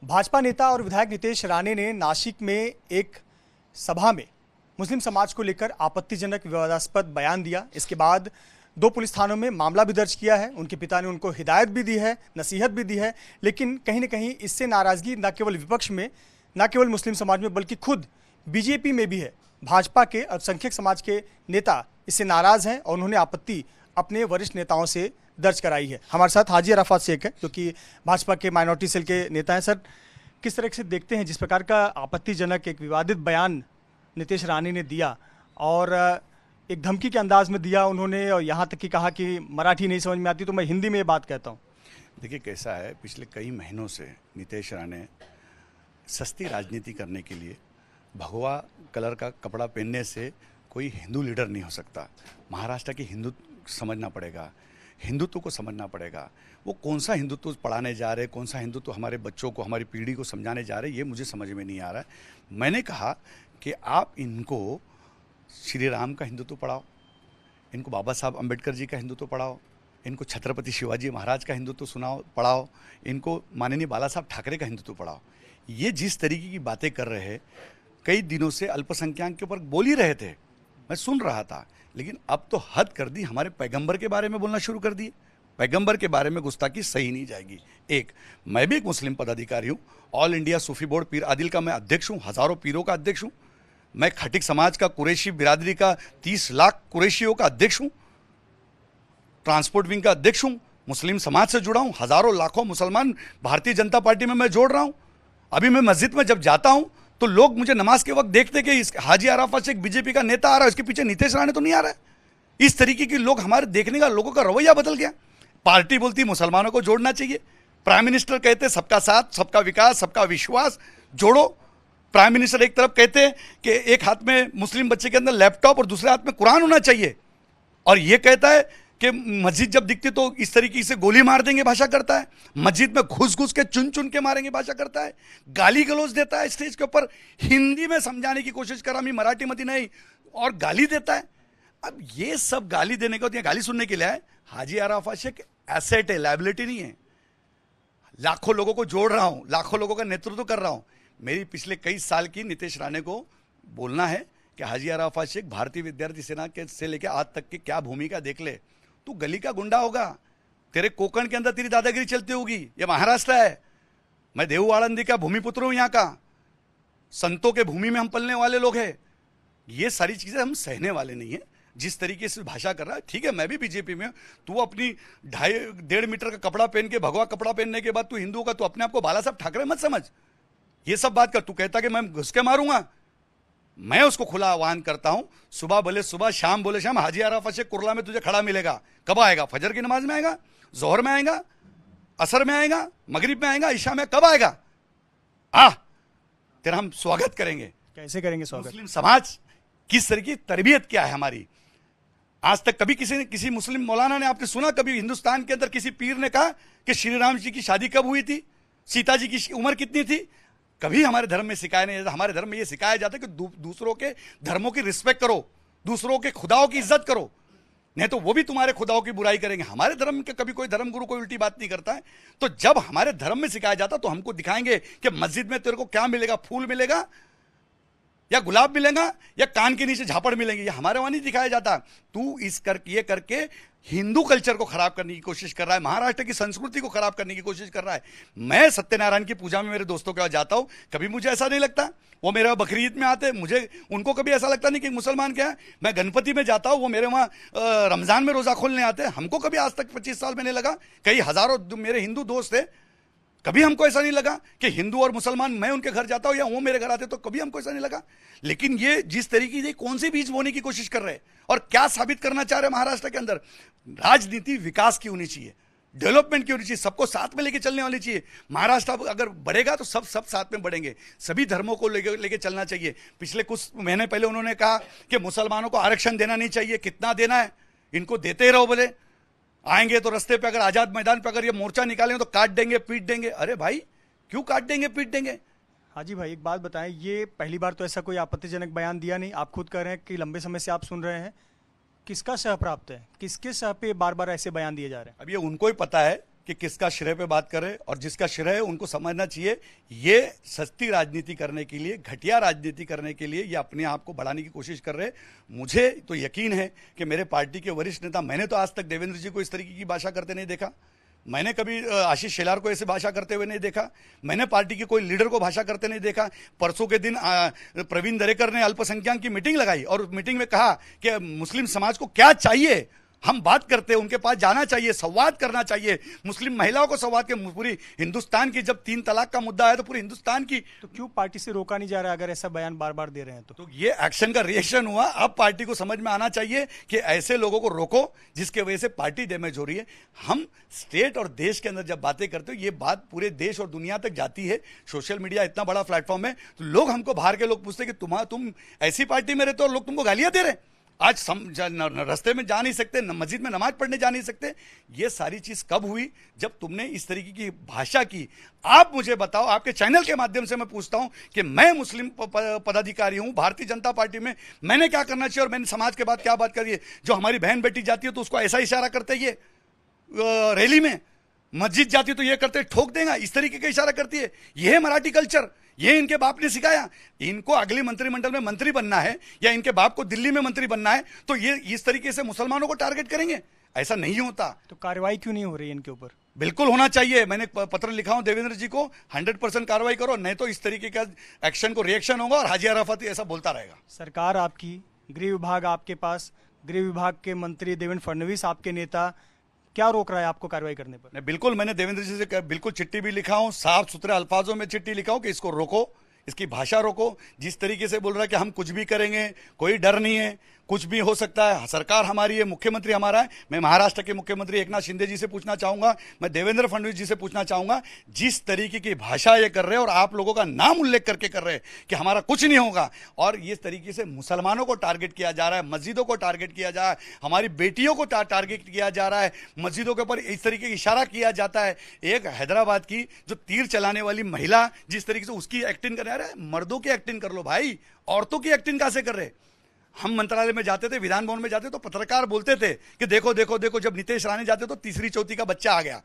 भाजपा नेता और विधायक नितेश राणे ने नासिक में एक सभा में मुस्लिम समाज को लेकर आपत्तिजनक विवादास्पद बयान दिया। इसके बाद 2 पुलिस थानों में मामला भी दर्ज किया है। उनके पिता ने उनको हिदायत भी दी है, नसीहत भी दी है, लेकिन कहीं न कहीं इससे नाराजगी न केवल विपक्ष में, न केवल मुस्लिम समाज में, बल्कि खुद बीजेपी में भी है। भाजपा के अल्पसंख्यक समाज के नेता इससे नाराज हैं और उन्होंने आपत्ति अपने वरिष्ठ नेताओं से दर्ज कराई है। हमारे साथ हाजी अराफात शेख है, जो कि भाजपा के माइनॉरिटी सेल के नेता हैं। सर, किस तरह से देखते हैं जिस प्रकार का आपत्तिजनक एक विवादित बयान नितेश राणे ने दिया और एक धमकी के अंदाज में दिया उन्होंने, और यहाँ तक कि कहा कि मराठी नहीं समझ में आती तो मैं हिंदी में ये बात कहता हूँ। देखिए कैसा है, पिछले कई महीनों से नितेश राणे सस्ती राजनीति करने के लिए भगवा कलर का कपड़ा पहनने से कोई हिंदू लीडर नहीं हो सकता। महाराष्ट्र की हिंदू समझना पड़ेगा, हिंदुत्व को समझना पड़ेगा। वो कौन सा हिंदुत्व पढ़ाने जा रहे, कौन सा हिंदुत्व हमारे बच्चों को, हमारी पीढ़ी को समझाने जा रहे, ये मुझे समझ में नहीं आ रहा है। मैंने कहा कि आप इनको श्री राम का हिंदुत्व पढ़ाओ, इनको बाबा साहब अम्बेडकर जी का हिंदुत्व पढ़ाओ, इनको छत्रपति शिवाजी महाराज का हिंदुत्व पढ़ाओ, इनको माननीय बाला साहब ठाकरे का हिंदुत्व पढ़ाओ। ये जिस तरीके की बातें कर रहे हैं, कई दिनों से अल्पसंख्यक के ऊपर बोल ही रहे थे, मैं सुन रहा था, लेकिन अब तो हद कर दी। हमारे पैगंबर के बारे में बोलना शुरू कर दिए। पैगंबर के बारे में गुस्ताखी सही नहीं जाएगी। एक, मैं भी एक मुस्लिम पदाधिकारी हूँ, ऑल इंडिया सूफी बोर्ड पीर आदिल का मैं अध्यक्ष हूँ, हज़ारों पीरों का अध्यक्ष हूँ। मैं खटिक समाज का, कुरैशी बिरादरी का 30 लाख कुरैशियों का अध्यक्ष हूँ, ट्रांसपोर्ट विंग का अध्यक्ष हूँ, मुस्लिम समाज से जुड़ा हूँ, हज़ारों लाखों मुसलमान भारतीय जनता पार्टी में मैं जोड़ रहा हूँ। अभी मैं मस्जिद में जब जाता हूँ तो लोग मुझे नमाज के वक्त देखते कि इस हाजी अराफात शेख बीजेपी का नेता आ रहा है, इसके पीछे नितेश राणे तो नहीं आ रहा है। इस तरीके के लोग, हमारे देखने का लोगों का रवैया बदल गया। पार्टी बोलती मुसलमानों को जोड़ना चाहिए, प्राइम मिनिस्टर कहते सबका साथ, सबका विकास, सबका विश्वास जोड़ो। प्राइम मिनिस्टर एक तरफ कहते कि एक हाथ में मुस्लिम बच्चे के अंदर लैपटॉप और दूसरे हाथ में कुरान होना चाहिए, और ये कहता है कि मस्जिद जब दिखती तो इस तरीके से गोली मार देंगे भाषा करता है, मस्जिद में घुस घुस के चुन चुन के मारेंगे भाषा करता है, गाली गलौज देता है स्टेज के ऊपर, हिंदी में समझाने की कोशिश करा, मैं मराठी मती नहीं, और गाली देता है। अब ये सब गाली देने को, गाली सुनने के लिए है। हाजी अराफात शेख एसेट है, लायबिलिटी नहीं है। लाखों लोगों को जोड़ रहा हूं, लाखों लोगों का नेतृत्व कर रहा हूं। मेरी पिछले कई साल की नितेश राणे को बोलना है कि हाजी अराफात शेख भारतीय विद्यार्थी सेना के से लेकर आज तक की क्या भूमिका देख ले। तू गली का गुंडा होगा, तेरे कोकण के अंदर तेरी दादागिरी चलती होगी, ये महाराष्ट्र है। मैं देहू आळंदी का भूमिपुत्र हूं, यहाँ का संतों के भूमि में हम पलने वाले लोग हैं। ये सारी चीजें हम सहने वाले नहीं है। जिस तरीके से भाषा कर रहा है, ठीक है, मैं भी बीजेपी में हूं। तू अपनी 2.5-1.5 मीटर का कपड़ा पहन के, भगवा कपड़ा पहनने के बाद तू हिंदू का, तू अपने आप को बाला साहब ठाकरे मत समझ। ये सब बात कर। तू कहता कि मैं घुस के मारूंगा, मैं उसको खुला आह्वान करता हूं, सुबह बोले सुबह, शाम बोले शाम, हाजी अराफात शेख कुर्ला में तुझे खड़ा मिलेगा। कब आएगा? फजर की नमाज में आएगा, जोहर में आएगा, असर में आएगा, मगरिब में आएगा, ईशा में? कब आएगा? तेरा हम स्वागत करेंगे। कैसे करेंगे स्वागत? मुस्लिम समाज किस तरह की तरबियत क्या है हमारी। आज तक कभी किसी मुस्लिम मौलाना ने, आपने सुना कभी हिंदुस्तान के अंदर किसी पीर ने कहा कि श्री राम जी की शादी कब हुई थी, सीता जी की उम्र कितनी थी? कभी हमारे धर्म में सिखाया नहीं जाता। हमारे धर्म में यह सिखाया जाता है कि दूसरों के धर्मों की रिस्पेक्ट करो, दूसरों के खुदाओं की इज्जत करो, नहीं तो वो भी तुम्हारे खुदाओं की बुराई करेंगे। हमारे धर्म के कभी कोई धर्मगुरु कोई उल्टी बात नहीं करता है। तो जब हमारे धर्म में सिखाया जाता तो हमको दिखाएंगे कि मस्जिद में तेरे को क्या मिलेगा, फूल मिलेगा या गुलाब मिलेगा या कान के नीचे झापड़ मिलेंगे। ये हमारे वहां नहीं दिखाया जाता। तू ये करके हिंदू कल्चर को खराब करने की कोशिश कर रहा है, महाराष्ट्र की संस्कृति को खराब करने की कोशिश कर रहा है। मैं सत्यनारायण की पूजा में मेरे दोस्तों के पास जाता हूं, कभी मुझे ऐसा नहीं लगता। वो मेरे बकरी ईद में आते, मुझे उनको कभी ऐसा लगता नहीं कि मुसलमान क्या है। मैं गणपति में जाता हूं, वो मेरे वहां रमजान में रोजा खोलने आते, हमको कभी आज तक 25 साल में नहीं लगा। कई हजारों मेरे हिंदू दोस्त थे, कभी हमको ऐसा नहीं लगा कि हिंदू और मुसलमान, मैं उनके घर जाता हूं या वो मेरे घर आते, तो कभी हमको ऐसा नहीं लगा। लेकिन ये जिस तरीके से कौन सी बीज बोने की कोशिश कर रहे हैं और क्या साबित करना चाह रहे हैं महाराष्ट्र के अंदर, राजनीति विकास की होनी चाहिए, डेवलपमेंट की होनी चाहिए, सबको साथ में लेके चलने वाली चाहिए। महाराष्ट्र अगर बढ़ेगा तो सब साथ में बढ़ेंगे, सभी धर्मों को लेके चलना चाहिए। पिछले कुछ महीने पहले उन्होंने कहा कि मुसलमानों को आरक्षण देना नहीं चाहिए, कितना देना है, इनको देते ही रहो। बोले आएंगे तो रास्ते पे, अगर आजाद मैदान पे अगर ये मोर्चा निकालेंगे तो काट देंगे, पीट देंगे। अरे भाई, क्यों काट देंगे, पीट देंगे? हाजी भाई, एक बात बताएं, ये पहली बार तो ऐसा कोई आपत्तिजनक बयान दिया नहीं। आप खुद कह रहे हैं कि लंबे समय से आप सुन रहे हैं। किसका सह प्राप्त है, किसके सह पे बार बार ऐसे बयान दिए जा रहे हैं? अब ये उनको ही पता है कि किसका श्रेय पे बात करें, और जिसका श्रेय है उनको समझना चाहिए ये सस्ती राजनीति करने के लिए, घटिया राजनीति करने के लिए ये अपने आप को बढ़ाने की कोशिश कर रहे हैं। मुझे तो यकीन है कि मेरे पार्टी के वरिष्ठ नेता, मैंने तो आज तक देवेंद्र जी को इस तरीके की भाषा करते नहीं देखा, मैंने कभी आशीष शेलार को ऐसे भाषा करते हुए नहीं देखा, मैंने पार्टी के कोई लीडर को भाषा करते नहीं देखा। परसों के दिन प्रवीण दरेकर ने अल्पसंख्यक की मीटिंग लगाई और मीटिंग में कहा कि मुस्लिम समाज को क्या चाहिए, हम बात करते हैं, उनके पास जाना चाहिए, संवाद करना चाहिए, मुस्लिम महिलाओं को संवाद के। पूरी हिंदुस्तान की जब 3 तलाक का मुद्दा है तो पूरी हिंदुस्तान की, तो क्यों पार्टी से रोका नहीं जा रहा अगर ऐसा बयान बार बार दे रहे हैं तो ये एक्शन का रिएक्शन हुआ। अब पार्टी को समझ में आना चाहिए कि ऐसे लोगों को रोको जिसके वजह से पार्टी डैमेज हो रही है। हम स्टेट और देश के अंदर जब बातें करते हो ये बात पूरे देश और दुनिया तक जाती है। सोशल मीडिया इतना बड़ा प्लेटफॉर्म है तो लोग हमको, बाहर के लोग पूछते कि तुम ऐसी पार्टी में रहते हो और लोग तुमको गालियां दे रहे हैं, आज रास्ते में जा नहीं सकते, मस्जिद में नमाज पढ़ने जा नहीं सकते। ये सारी चीज कब हुई? जब तुमने इस तरीके की भाषा की। आप मुझे बताओ, आपके चैनल के माध्यम से मैं पूछता हूं कि मैं मुस्लिम पदाधिकारी हूं भारतीय जनता पार्टी में, मैंने क्या करना चाहिए और मैंने समाज के बाद क्या बात करी है? जो हमारी बहन बेटी जाती है तो उसको ऐसा इशारा करते ये रैली में, मस्जिद जाती है तो ये करते ठोक देगा, इस तरीके का इशारा करती है। यह है मराठी कल्चर, ये इनके बाप ने सिखाया। इनको अगली मंत्रिमंडल में मंत्री बनना है या इनके बाप को दिल्ली में मंत्री बनना है तो ये इस तरीके से मुसलमानों को टारगेट करेंगे? ऐसा नहीं होता। तो कार्रवाई क्यों नहीं हो रही है इनके ऊपर? बिल्कुल होना चाहिए। मैंने पत्र लिखा हूं देवेंद्र जी को, 100% कार्रवाई करो, नहीं तो इस तरीके का एक्शन को रिएक्शन होगा और हाजी अराफत ऐसा बोलता रहेगा। सरकार आपकी, गृह विभाग आपके पास, गृह विभाग के मंत्री देवेंद्र फडणवीस आपके नेता, क्या रोक रहा है आपको कार्रवाई करने पर? बिल्कुल, मैंने देवेंद्र जी से बिल्कुल चिट्ठी भी लिखा हूं, साफ सुथरे अल्फाजों में चिट्ठी लिखा हूं कि इसको रोको, इसकी भाषा रोको। जिस तरीके से बोल रहा है कि हम कुछ भी करेंगे, कोई डर नहीं है, कुछ भी हो सकता है, सरकार हमारी है, मुख्यमंत्री हमारा है। मैं महाराष्ट्र के मुख्यमंत्री एकनाथ शिंदे जी से पूछना चाहूंगा, मैं देवेंद्र फडणवीस जी से पूछना चाहूंगा, जिस तरीके की भाषा ये कर रहे हैं और आप लोगों का नाम उल्लेख करके कर रहे हैं कि हमारा कुछ नहीं होगा, और इस तरीके से मुसलमानों को टारगेट किया जा रहा है, मस्जिदों को टारगेट किया जा रहा है, हमारी बेटियों को टारगेट किया जा रहा है, मस्जिदों के ऊपर इस तरीके का इशारा किया जाता है। एक हैदराबाद की जो तीर चलाने वाली महिला जिस तरीके से उसकी एक्टिंग कर रहे हैं, मर्दों की एक्टिंग कर लो भाई, औरतों की एक्टिंग कैसे कर रहे? हम मंत्रालय में जाते थे, विधान भवन में जाते तो पत्रकार बोलते थे कि देखो देखो देखो, जब नीतीश राणे जाते तो तीसरी चौथी का बच्चा आ गया।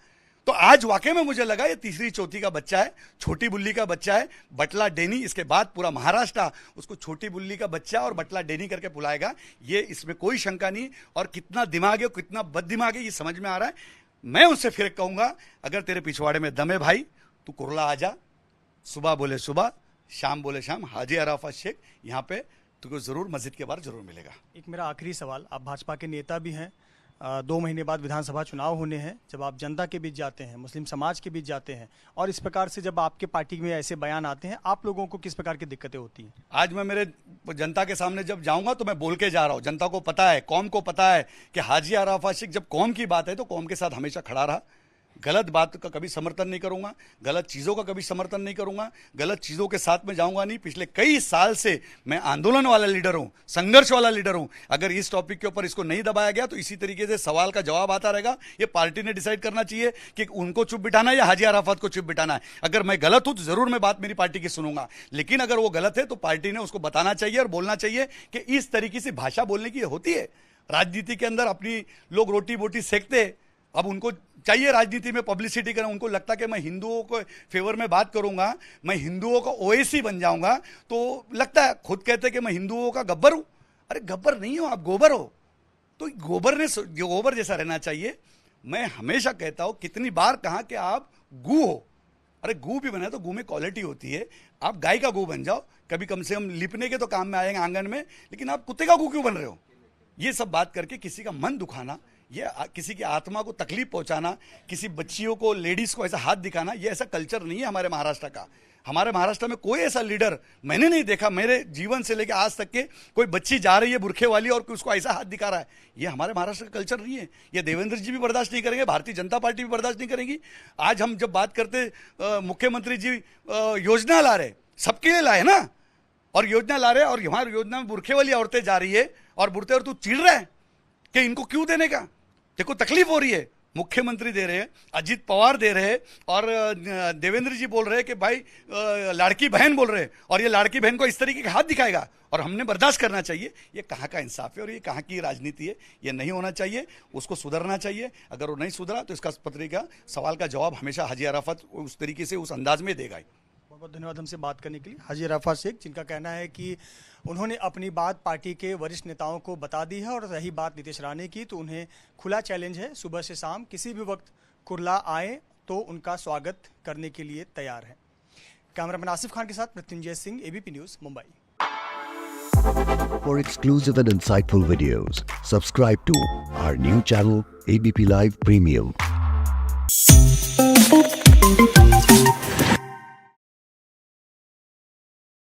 तो आज वाकई में मुझे लगा ये तीसरी चौथी का बच्चा है, छोटी बुल्ली का बच्चा है, बटला डेनी। इसके बाद पूरा महाराष्ट्र उसको छोटी बुल्ली का बच्चा और बटला डेनी करके बुलाएगा, ये इसमें कोई शंका नहीं। और कितना दिमाग है, कितना बददिमाग है, ये समझ में आ रहा है। मैं उससे फिर कहूंगा, अगर तेरे पिछवाड़े में दम है भाई, तू कुरला आ जा, सुबह बोले सुबह, शाम बोले शाम, हाजी अराफत शेख यहाँ पे तुमको जरूर मस्जिद के बाहर जरूर मिलेगा। एक मेरा आखिरी सवाल, आप भाजपा के नेता भी हैं, 2 महीने बाद विधानसभा चुनाव होने हैं, जब आप जनता के बीच जाते हैं, मुस्लिम समाज के बीच जाते हैं, और इस प्रकार से जब आपके पार्टी में ऐसे बयान आते हैं, आप लोगों को किस प्रकार की दिक्कतें होती हैं? आज मैं मेरे जनता के सामने जब जाऊंगा तो मैं बोल के जा रहा हूं, जनता को पता है, कौम को पता है कि हाजी अराफत शेख जब कौम की बात है तो कौम के साथ हमेशा खड़ा रहा। गलत बात का कभी समर्थन नहीं करूंगा, गलत चीज़ों का कभी समर्थन नहीं करूंगा, गलत चीज़ों के साथ में जाऊंगा नहीं। पिछले कई साल से मैं आंदोलन वाला लीडर हूं, संघर्ष वाला लीडर हूं। अगर इस टॉपिक के ऊपर इसको नहीं दबाया गया तो इसी तरीके से सवाल का जवाब आता रहेगा। ये पार्टी ने डिसाइड करना चाहिए कि उनको चुप बिठाना है या हाजी अराफत को चुप बिठाना है। अगर मैं गलत हूं तो जरूर मैं बात मेरी पार्टी की सुनूंगा, लेकिन अगर वो गलत है तो पार्टी ने उसको बताना चाहिए और बोलना चाहिए कि इस तरीके से भाषा बोलने की होती है। राजनीति के अंदर अपनी लोग रोटी बोटी सेकते, अब उनको चाहिए राजनीति में पब्लिसिटी करना। उनको लगता कि मैं हिंदुओं को फेवर में बात करूंगा, मैं हिंदुओं का ओएसी बन जाऊंगा, तो लगता है, खुद कहते हैं कि मैं हिंदुओं का गब्बर हूं। अरे गब्बर नहीं हो, आप गोबर हो। तो गोबर जैसा रहना चाहिए। मैं हमेशा कहता हूं, कितनी बार कहा कि आप गू हो। अरे गू भी बना तो गू में क्वालिटी होती है, आप गाय का गू बन जाओ, कभी कम से कम लिपने के तो काम में आएंगे आंगन में, लेकिन आप कुत्ते का गू क्यों बन रहे हो? ये सब बात करके किसी का मन दुखाना, ये किसी की आत्मा को तकलीफ पहुंचाना, किसी बच्चियों को, लेडीज को ऐसा हाथ दिखाना, ये ऐसा कल्चर नहीं है हमारे महाराष्ट्र का। हमारे महाराष्ट्र में कोई ऐसा लीडर मैंने नहीं देखा, मेरे जीवन से लेकर आज तक के, कोई बच्ची जा रही है बुरखे वाली और उसको ऐसा हाथ दिखा रहा है। ये हमारे महाराष्ट्र का कल्चर नहीं है। ये देवेंद्र जी भी बर्दाश्त नहीं करेंगे, भारतीय जनता पार्टी भी बर्दाश्त नहीं करेगी। आज हम जब बात करते, मुख्यमंत्री जी योजना ला रहे, सबके लिए लाए ना, और योजना ला रहे, और हमारी योजना में बुरखे वाली औरतें जा रही है और बुरते, और तू चिढ़ रहा है कि इनको क्यों देने का, देखो तकलीफ हो रही है, मुख्यमंत्री दे रहे हैं, अजित पवार दे रहे हैं और देवेंद्र जी बोल रहे हैं कि भाई लाड़की बहन बोल रहे हैं और ये लाड़की बहन को इस तरीके का हाथ दिखाएगा और हमने बर्दाश्त करना चाहिए। ये कहाँ का इंसाफ है और ये कहाँ की राजनीति है? ये नहीं होना चाहिए, उसको सुधरना चाहिए। अगर वो नहीं सुधरा तो इसका पत्रिका सवाल का जवाब हमेशा हाजी अराफत उस तरीके से उस अंदाज में देगा। बहुत बहुत धन्यवाद हमसे बात करने के लिए हाजी अराफत शेख, जिनका कहना है कि उन्होंने अपनी बात पार्टी के वरिष्ठ नेताओं को बता दी है और रही बात नीतीश राणे की तो उन्हें खुला चैलेंज है, सुबह से शाम किसी भी वक्त कुर्ला आए तो उनका स्वागत करने के लिए तैयार है। कैमरामैन आसिफ खान के साथ Mrityunjay Singh, ABP news, Mumbai. For exclusive and insightful videos, subscribe to our new channel ABP Live Premium.